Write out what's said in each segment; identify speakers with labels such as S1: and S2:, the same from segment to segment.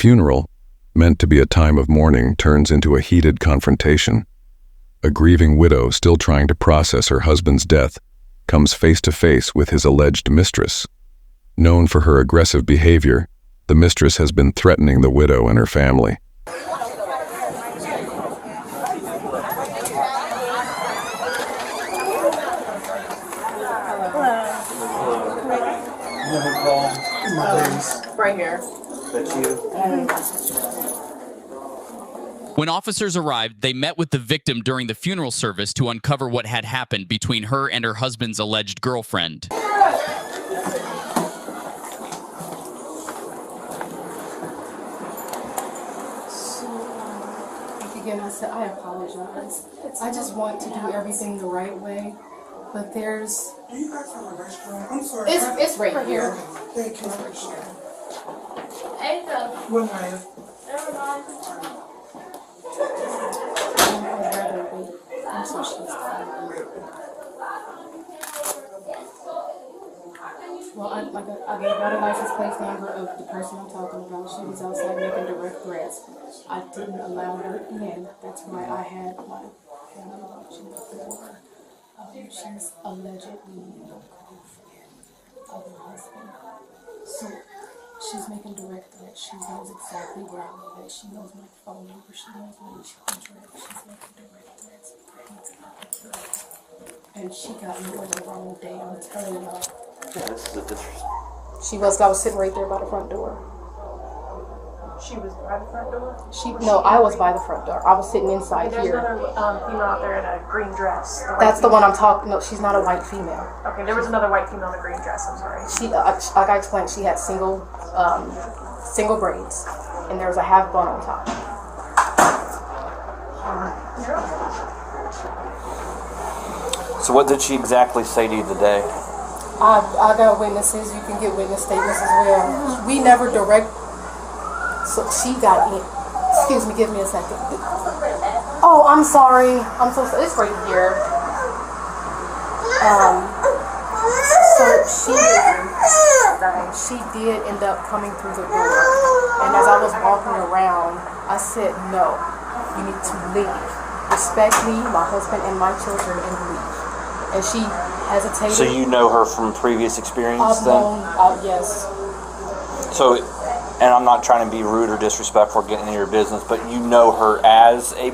S1: funeral, meant to be a time of mourning, turns into a heated confrontation. A grieving widow, still trying to process her husband's death, comes face to face with his alleged mistress. Known for her aggressive behavior, the mistress has been threatening the widow and her family.
S2: Right here.
S3: That's you.
S4: When officers arrived, they met with the victim during the funeral service to uncover what had happened between her and her husband's alleged girlfriend.
S2: Again, I apologize. I just want to do everything the right way, but there's...
S5: Are you guys from a restaurant? I'm sorry.
S2: It's right here.
S5: Thank you.
S2: What
S5: Maya?
S2: I'm so well, I got a license plate number of the person I'm talking about. She was outside making direct threats. I didn't allow her in. That's why I had my family watching the door. She's allegedly a girlfriend of her husband. So she's making direct threats. She knows exactly where I live. She knows my phone number. She knows my address. She's making direct threats. And she got me on the wrong day. I'm telling you.
S3: Yeah, this is a disrespect.
S2: I was sitting right there by the front door.
S6: She was by the front door?
S2: I was by the front door. I was sitting inside
S6: There's
S2: here.
S6: another female out there in a green dress.
S2: That's the one I'm talking. No, she's not a white female.
S6: Okay, there was another white female in a green dress. I'm sorry.
S2: She, like I explained, she had single braids, and there was a half bun on top.
S3: So what did she exactly say to you today?
S2: I got witnesses. You can get witness statements as well. We never direct. So she got in. Excuse me, give me a second. Oh, I'm sorry. I'm so sorry. It's right here. So she did end up coming through the door. And as I was walking around, I said, no, you need to leave. Respect me, my husband, and my children, and leave. And she hesitated.
S3: So you know her from previous experience then?
S2: Yes.
S3: So, and I'm not trying to be rude or disrespectful getting into your business, but you know her as a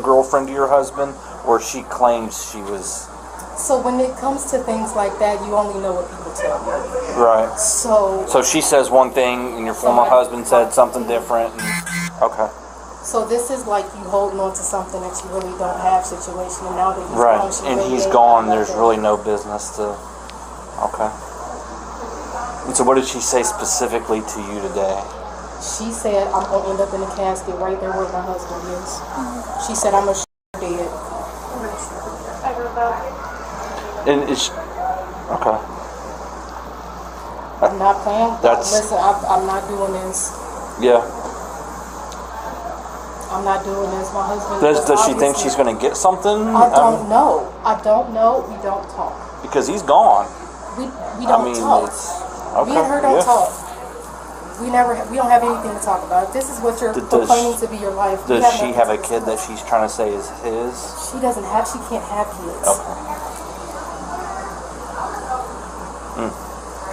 S3: girlfriend to your husband, or she claims she was...
S2: So when it comes to things like that, you only know what people tell you.
S3: Right.
S2: So
S3: she says one thing, and your former husband said something different. Okay.
S2: So this is like you holding on to something that you really don't have situation, and now that he's
S3: Right,
S2: gone,
S3: and he's gone, there's really no business to... Okay. And so what did she say specifically to you today?
S2: She said, I'm going to end up in a casket right there where my husband is. She said, I'm dead.
S6: I heard that.
S3: And it's... Okay.
S2: I'm not playing.
S3: That's...
S2: Listen, I'm not doing this.
S3: Yeah.
S2: I'm not doing this. My husband...
S3: Does she think she's going to get something?
S2: I don't know. I don't know. We don't talk.
S3: Because he's gone.
S2: We don't talk.
S3: Okay.
S2: Me and her don't talk. We don't have anything to talk about. If this is what you're proclaiming to be your life.
S3: Does she have a kid that she's trying to say is his?
S2: She can't have kids.
S3: Okay.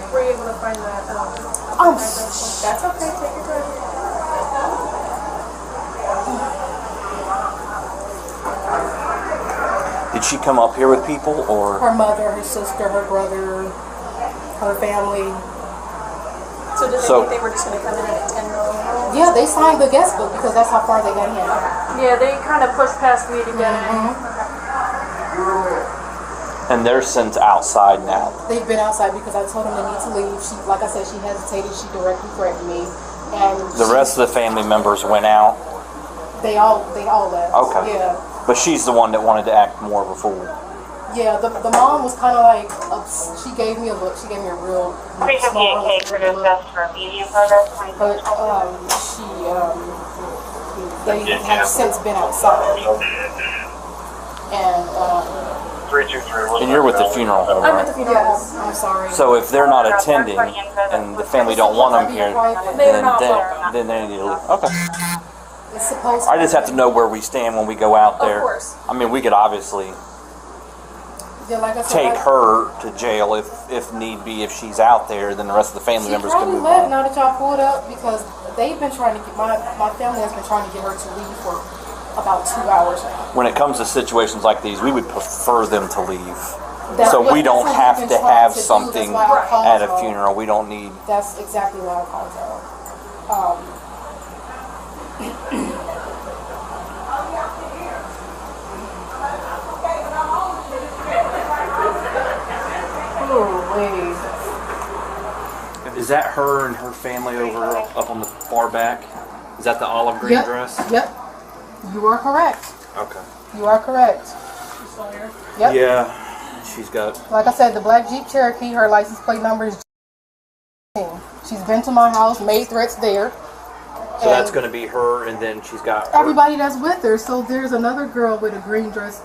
S6: Were you able to find that? That's okay. Take your time.
S3: Did she come up here with people, or?
S2: Her mother, her sister, her brother, her family.
S6: So did they think they were just going to come in at 10 million?
S2: Yeah, they signed the guest book because that's how far they got in.
S6: Yeah, they kind of pushed past me to get in.
S3: And they're since outside now.
S2: They've been outside because I told them they need to leave. She, like I said, she hesitated. She directly threatened me, and
S3: the rest of the family members went out.
S2: They all left.
S3: Okay.
S2: Yeah.
S3: But she's the one that wanted to act more before.
S2: Yeah, the mom was kind of like, she gave me a look. She gave me a real small look. But they have since been outside. And
S3: And you're with the funeral home,
S2: I'm
S3: right?
S2: at the funeral home. I'm sorry.
S3: So if they're not attending and the family don't want them here, then they need to leave. Okay.
S2: It's supposed
S3: I just have to know where we stand when we go out there.
S2: Of course.
S3: I mean, we could obviously
S2: Yeah, like I said,
S3: take her to jail if need be. If she's out there, then the rest of the family
S2: She
S3: members can
S2: probably
S3: move
S2: left
S3: on.
S2: now that y'all pulled up because they've been trying to get my family has been trying to get her to leave for about 2 hours now.
S3: When it comes to situations like these, we would prefer them to leave.
S2: That's
S3: So
S2: what-
S3: we don't
S2: that's what
S3: have
S2: we've
S3: to
S2: been trying
S3: have
S2: to do.
S3: something
S2: That's why I called
S3: at a
S2: y'all.
S3: funeral. We don't need.
S2: That's exactly why I called y'all. Oh, wait.
S3: Is that her and her family over up on the far back? Is that the olive green
S2: Yep.
S3: dress?
S2: Yep. You are correct.
S3: Okay.
S2: You are correct. Yep.
S3: Yeah, she's got.
S2: Like I said, the black Jeep Cherokee, her license plate number is She's been to my house, made threats there.
S3: So that's going to be her, and then she's got her.
S2: Everybody that's with her. So there's another girl with a green dress.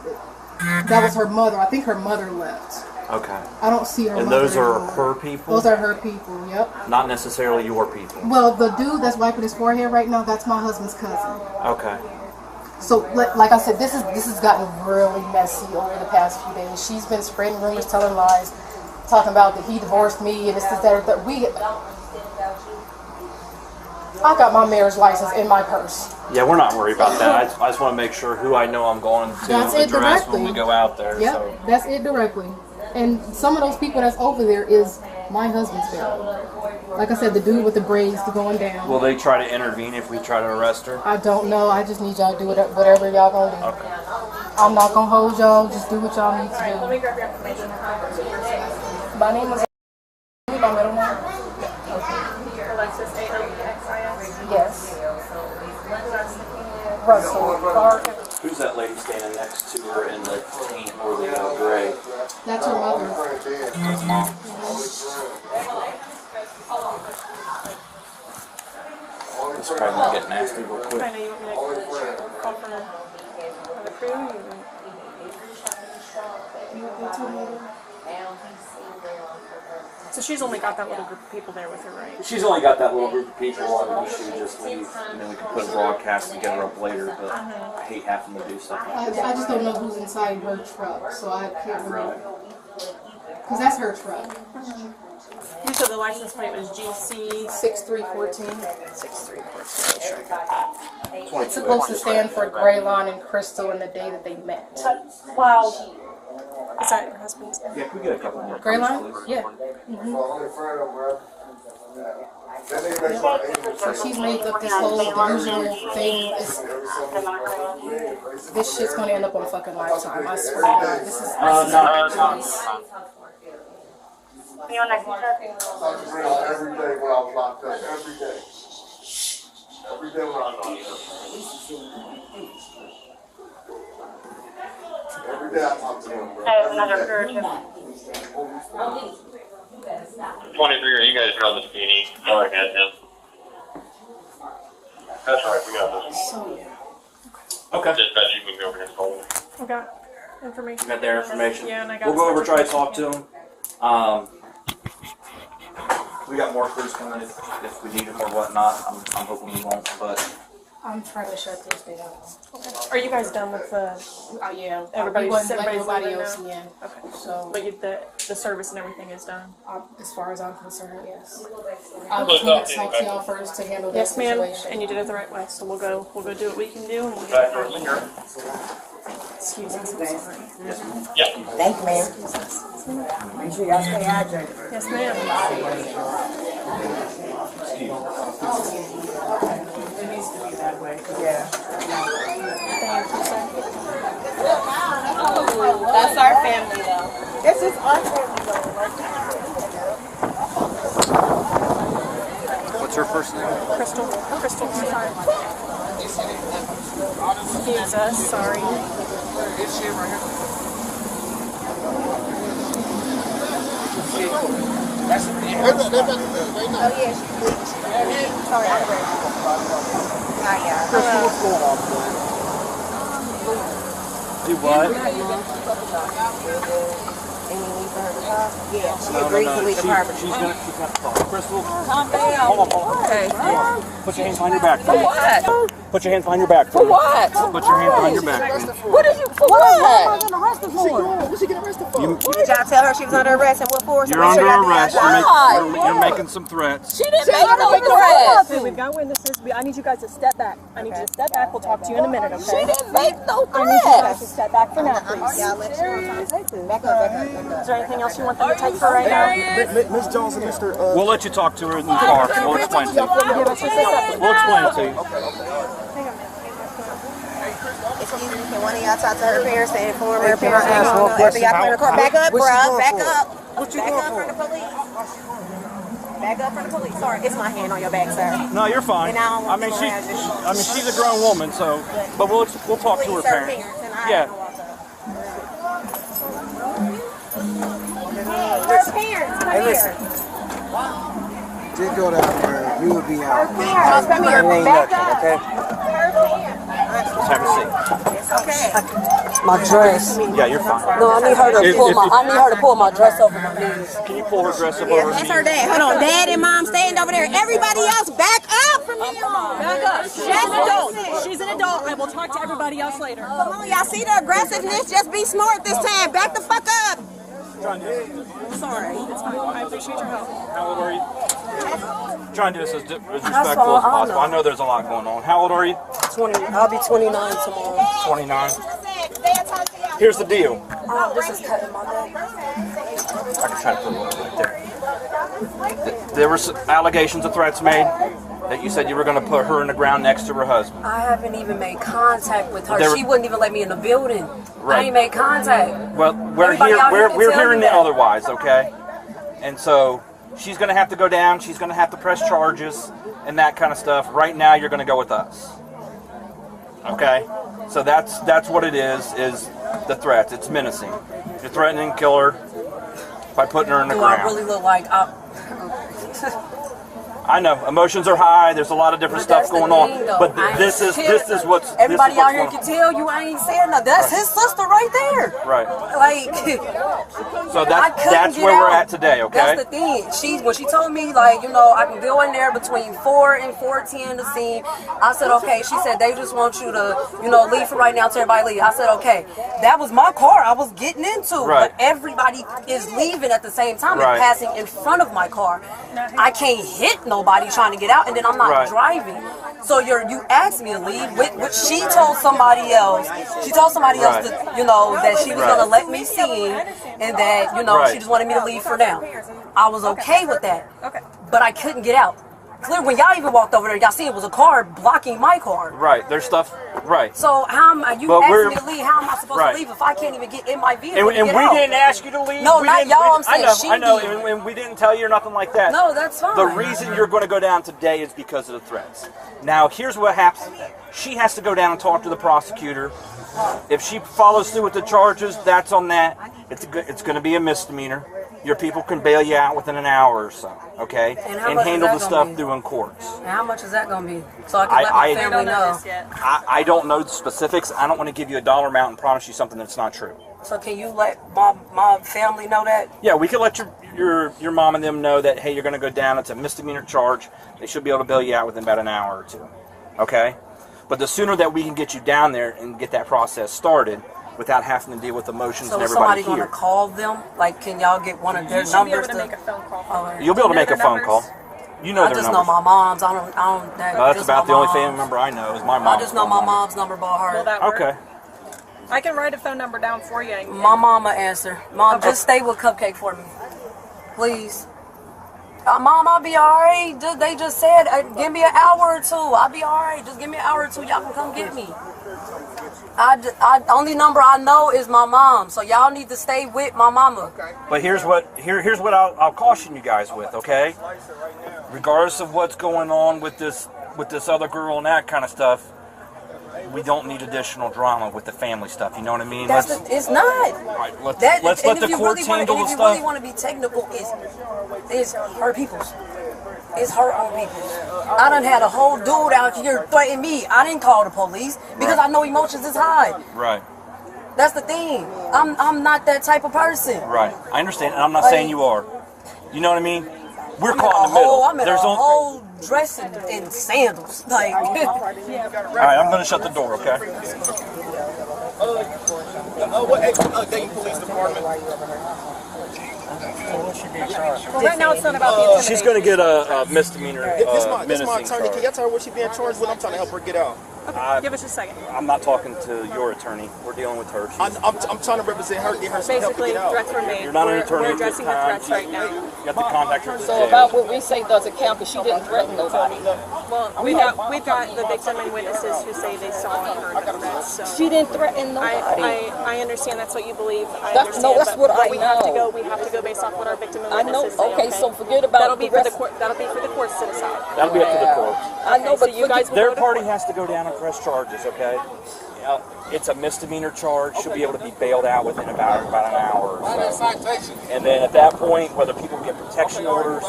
S2: That was her mother. I think her mother left.
S3: Okay.
S2: I don't see her
S3: And
S2: mother
S3: those are
S2: anymore.
S3: her people?
S2: Those are her people, yep.
S3: Not necessarily your people.
S2: Well, the dude that's wiping his forehead right now, that's my husband's cousin.
S3: Okay.
S2: So, like I said, this has gotten really messy over the past few days. She's been spreading rumors, telling lies, talking about that he divorced me and this, that. I got my marriage license in my purse.
S3: Yeah, we're not worried about that. I just want to make sure who I know I'm going to
S2: That's it
S3: address
S2: directly.
S3: when we go out there.
S2: Yep,
S3: So.
S2: that's it directly. And some of those people that's over there is my husband's family. Like I said, the dude with the braids going down.
S3: Will they try to intervene if we try to arrest her?
S2: I don't know. I just need y'all to do whatever y'all gonna do.
S3: Okay.
S2: I'm not gonna hold y'all. Just do what y'all need to
S6: Let
S2: do.
S6: me grab your information.
S2: My name is my middle name.
S6: Alexis, ALEXIS.
S2: Yes. Russell.
S3: Who's that lady standing next to her in the tan or the gray?
S2: That's your mother.
S3: That's mom. It's probably gonna get nasty real
S6: I
S3: quick.
S6: know you want me to call from the crew. So she's only got that little group of people there with her, right?
S3: She's only got that little group of people. I mean, she would just leave, and then we could put a broadcast and get her up later. But I hate having to do stuff like
S2: I
S3: that.
S2: just don't know who's inside her truck, so I can't really. Because that's her truck.
S6: You said the license plate was GC
S2: 6314.
S6: 6314.
S2: It's supposed to stand for Graylon and Crystal in the day that they met.
S6: Wow. Is that your husband's?
S3: Yeah, can we get a couple more?
S2: Graylon?
S3: please?
S2: Yeah. So she's made up this whole delusional thing. This shit's gonna end up on fucking Lifetime. I swear to God. This is
S6: You want next
S5: Every day when I was locked up, every day. Every day when I was locked up. Every day I talk to them, bro.
S6: another person.
S7: 23, are you guys got the speedy? Oh, I got him. That's right, we got this.
S3: Okay.
S7: Dispatch, you can go over his phone.
S6: I got information.
S3: Got their information.
S6: Yeah, and I got.
S3: We'll go over, try to talk to them. We got more crews coming if we need them or whatnot. I'm hoping we won't, but
S2: I'm trying to shut this down.
S6: Are you guys done with the?
S2: Yeah.
S6: Everybody's-
S2: We wouldn't let
S6: everybody's
S2: nobody
S6: leaving
S2: else
S6: now?
S2: in.
S6: Okay.
S2: So,
S6: But the service and everything is done.
S2: as far as I'm concerned, yes. I just need to talk to y'all first to handle that
S6: Yes, ma'am.
S2: situation.
S6: And you did it the right way. So we'll go do what we can do, and we'll get it done. Excuse me. I'm sorry.
S8: Thank you, ma'am. Make sure y'all stay hydrated.
S6: Yes, ma'am.
S8: It needs to be that way. Yeah.
S6: Thank you, sir.
S9: That's our family, though.
S8: This is our family, though.
S3: what's her first name?
S6: Crystal. Crystal. Sorry. Excuse us. Sorry.
S8: Oh, yeah, she's bleeding. Sorry, I'm ready.
S6: Hello.
S3: Do what?
S8: Yeah, she agreed to leave the property.
S3: She's got to talk. Crystal,
S8: Calm down.
S3: hold on.
S8: Okay.
S3: Put your hands behind your back.
S8: For what?
S3: Put your hands behind your back.
S8: For what?
S3: Put your hands behind your back.
S8: What is you for? What?
S5: What's she getting arrested for?
S8: Did y'all tell her she was under arrest and what for?
S3: You're under arrest. You're making some threats.
S8: She didn't make no threats.
S6: We've got witnesses. I need you guys to step back. I need you to step back. We'll talk to you in a minute, okay?
S8: She didn't make no
S6: I need you guys to
S8: threats.
S6: step back for now, please.
S8: Back up.
S6: Is there anything else you want them to take for right now?
S5: Miss Jones and Mr.
S3: We'll let you talk to her in the car. We'll explain to you.
S6: Give us just a second.
S3: We'll explain it to you.
S8: Excuse me, can one of y'all talk to her parents and inform her parents? After y'all come to the court, back up, bruh. Back up. Back up from the police. Back up from the police. Sorry, it's my hand on your back, sir.
S3: No, you're fine.
S8: And I don't want
S3: She's a grown woman, so. But we'll talk to her parents. Yeah.
S8: Her parents, come here.
S10: Just go down there. You will be out.
S8: Parents, come here. Back up.
S10: Okay.
S3: Let's have a seat.
S8: Okay.
S11: My dress.
S3: Yeah, you're fine.
S11: No, I need her to pull my dress over my knees.
S3: Can you pull her dress up
S8: Yeah,
S3: over her
S8: that's her dad. Hold on. Dad and mom stand over there. Everybody else back up from here.
S6: Back up. She's an adult. She's an adult. I will talk to everybody else later.
S8: Come on, y'all see the aggressiveness? Just be smart this time. Back the fuck up. Sorry.
S6: It's fine. I appreciate your help.
S3: How old are you? Trying to do this as respectful as possible. I know there's a lot going on. How old are you?
S11: 20. I'll be 29 tomorrow.
S3: 29. Here's the deal.
S11: This is cutting my neck.
S3: I can try to put it right there. There were allegations of threats made that you said you were going to put her in the ground next to her husband.
S11: I haven't even made contact with her.
S3: There were-
S11: She wouldn't even let me in the building.
S3: Right.
S11: I ain't made contact.
S3: Well, we're hearing it otherwise, okay? And so she's going to have to go down. She's going to have to press charges and that kind of stuff. Right now, you're going to go with us. Okay? So that's what it is the threats. It's menacing. You're threatening to kill her by putting her in the ground.
S11: I really look like
S3: I know emotions are high. There's a lot of different stuff going on, but this is what's
S11: everybody out here
S3: going on.
S11: can tell you I ain't saying nothing. That's his sister right there.
S3: Right.
S11: Like,
S3: so that's where we're at today. Okay.
S11: That's the thing. When she told me, like, you know, I can go in there between 4 and 4:10 to see. I said okay. She said they just want you to, you know, leave for right now till everybody leave. I said okay. That was my car I was getting into,
S3: right.
S11: But everybody is leaving at the same time
S3: right.
S11: and passing in front of my car. I can't hit nobody trying to get out, and then I'm not
S3: right.
S11: driving. So you asked me to leave, which she told somebody else. She told somebody else
S3: right.
S11: that, you know, that she was
S3: right.
S11: gonna let me see, and that, you know,
S3: right.
S11: she just wanted me to leave for now. I was okay with that.
S6: Okay.
S11: But I couldn't get out. Clear when y'all even walked over there, y'all see it was a car blocking my car.
S3: Right. There's stuff. Right.
S11: So how am I? You asked me to leave. How am I supposed
S3: right.
S11: to leave if I can't even get in my vehicle?
S3: And we didn't ask you to leave.
S11: No, not y'all. I'm saying
S3: I know. And we didn't tell you or nothing like that.
S11: No, that's fine.
S3: The reason you're going to go down today is because of the threats. Now, here's what happens. She has to go down and talk to the prosecutor. If she follows through with the charges, that's on that. It's going to be a misdemeanor. Your people can bail you out within an hour or so, okay? And handle the stuff through in courts.
S11: And how much is that going to be? So I can let my family know.
S3: I don't know the specifics. I don't want to give you a dollar amount and promise you something that's not true.
S11: So can you let my family know that?
S3: Yeah, we can let your mom and them know that, hey, you're going to go down. It's a misdemeanor charge. They should be able to bail you out within about an hour or two, okay? But the sooner that we can get you down there and get that process started, without having to deal with emotions and everybody here.
S11: So is somebody going to call them? Like, can y'all get one of their numbers?
S6: You should be able to make a phone call.
S3: You'll be able to make a phone call. You know their numbers.
S11: I just know my mom's. I don't.
S3: That's about the only family member I know is my mom.
S11: I just know my mom's number by heart.
S3: Okay.
S6: I can write a phone number down for you.
S11: My mama answer. Mom, just stay with Cupcake for me, please. Mom, I'll be all right. They just said, give me an hour or two. I'll be all right. Just give me an hour or two. Y'all can come get me. Only number I know is my mom, so y'all need to stay with my mama.
S3: But here's what I'll caution you guys with, okay? Regardless of what's going on with this other girl and that kind of stuff, we don't need additional drama with the family stuff. You know what I mean?
S11: It's not.
S3: Right, let's let the courts handle the stuff.
S11: If you really want to be technical, it's her people's. It's her own people. I done had a whole dude out here threaten me. I didn't call the police because I know emotions is high.
S3: Right.
S11: That's the thing. I'm not that type of person.
S3: Right. I understand, and I'm not saying you are. You know what I mean? We're caught in the middle.
S11: I'm in a whole dress and sandals. Like.
S3: All right, I'm going to shut the door, okay?
S12: Dayton Police Department.
S6: Well, right now it's not about the intimidation.
S3: She's going to get a misdemeanor.
S12: This is my attorney. Can y'all tell her what she's being charged with? I'm trying to help her get out.
S6: Okay, give us a second.
S3: I'm not talking to your attorney. We're dealing with her.
S12: I'm trying to represent her, get her some help to
S6: Basically,
S12: get out.
S6: threats were made.
S3: You're not an attorney.
S6: We're addressing the threats right now.
S3: You have to contact her at the
S9: So
S3: jail.
S9: about what we say doesn't count because she didn't threaten nobody.
S6: Well, we've got the victim and witnesses who say they saw and heard the threats. So
S9: She didn't threaten nobody.
S6: I understand that's what you believe.
S9: That's what I
S6: we
S9: know.
S6: have to go based off what our victim and
S9: I know.
S6: witnesses say.
S9: Okay, so forget about
S6: that'll be
S9: the
S6: for the
S9: rest.
S6: court. That'll be for the courts to decide.
S3: That'll be up to the court.
S9: I know,
S6: So
S9: but
S6: you guys will
S3: Their
S6: go to
S3: party
S6: court.
S3: has to go down and press charges, okay? Yeah, it's a misdemeanor charge. She'll be able to be bailed out within about an hour or so. And then at that point, whether people get protection orders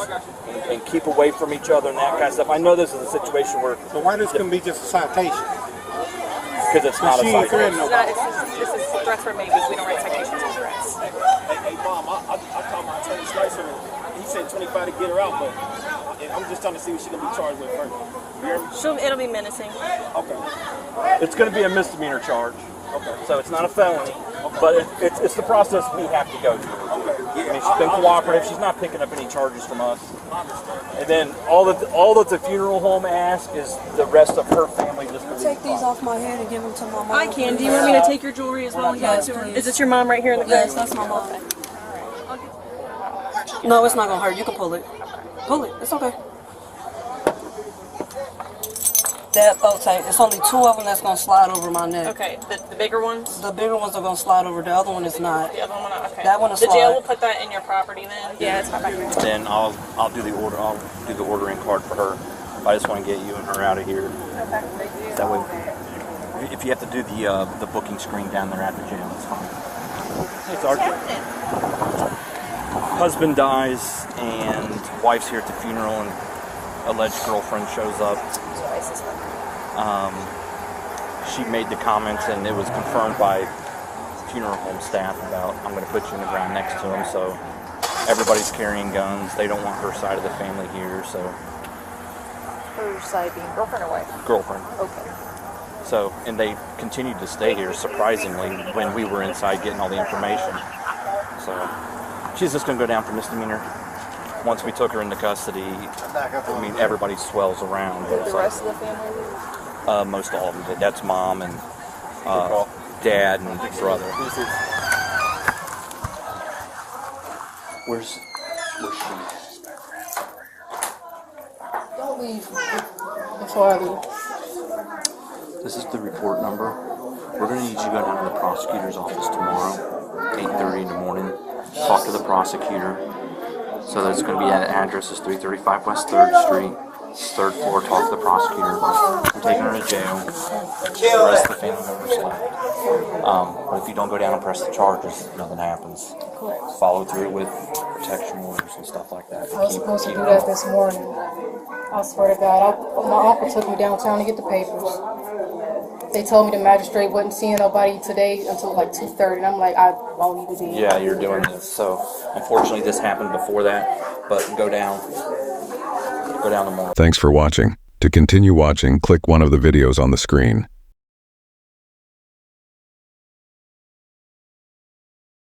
S3: and keep away from each other and that kind of stuff. I know this is a situation where...
S10: So why this couldn't be just a citation?
S3: Because it's not a
S10: She ain't
S3: citation.
S6: This is threats were made. We don't write citations for threats.
S12: Hey, Mom, I called my attorney Slicer. He said 25 to get her out, but I'm just trying to see what she's going to be charged with first. You hear me?
S6: It'll be menacing.
S12: Okay.
S3: It's going to be a misdemeanor charge.
S12: Okay.
S3: So it's not a felony, but it's the process we have to go through. I mean, she's been cooperative. She's not picking up any charges from us. And then all that the funeral home asks is the rest of her family just to
S11: Take these off my head and give them to my mom.
S6: I can. Do you want me to take your jewelry as well?
S11: Yes, please.
S6: Is this your mom right here in the
S11: Yes, that's my mom. No, it's not gonna hurt. You can pull it. Pull it. It's okay. That okay. It's only 2 of them that's gonna slide over my neck.
S6: Okay, the bigger ones?
S11: The bigger ones are gonna slide over. The other one is not.
S6: The other one, okay.
S11: That one is
S6: The jail
S11: slide.
S6: will put that in your property then? Yeah, it's not back here.
S3: Then I'll do the order. I'll do the ordering card for her. I just want to get you and her out of here. That way, if you have to do the booking screen down there at the jail, it's fine. It's Archie. Husband dies and wife's here at the funeral and alleged girlfriend shows up. She made the comments and it was confirmed by funeral home staff about I'm going to put you in the ground next to him. So everybody's carrying guns. They don't want her side of the family here. So
S9: Her side being girlfriend or wife?
S3: girlfriend.
S9: Okay.
S3: So, and they continued to stay here, surprisingly, when we were inside getting all the information. So, she's just going to go down for misdemeanor. Once we took her into custody, I mean, everybody swells around.
S9: Did the rest of the family?
S3: Most all of them did. That's mom and dad and brother. Where's she?
S2: Don't leave before I leave.
S3: This is the report number. We're going to need you to go down to the prosecutor's office tomorrow, 8:30 in the morning. Talk to the prosecutor. So that's going to be at address is 335 West 3rd Street, 3rd floor. Talk to the prosecutor. We're taking her to jail. The rest of the family members left. But if you don't go down and press the charges, nothing happens. Follow through with protection orders and stuff like that.
S2: I was supposed to do that this morning. I swear to God. My uncle took me downtown to get the papers. They told me the magistrate wasn't seeing nobody today until like 2:30, and I'm like, I won't even be.
S3: Yeah, you're doing this. So, unfortunately, this happened before that, but go down tomorrow.
S1: Thanks for watching. To continue watching, click one of the videos on the screen.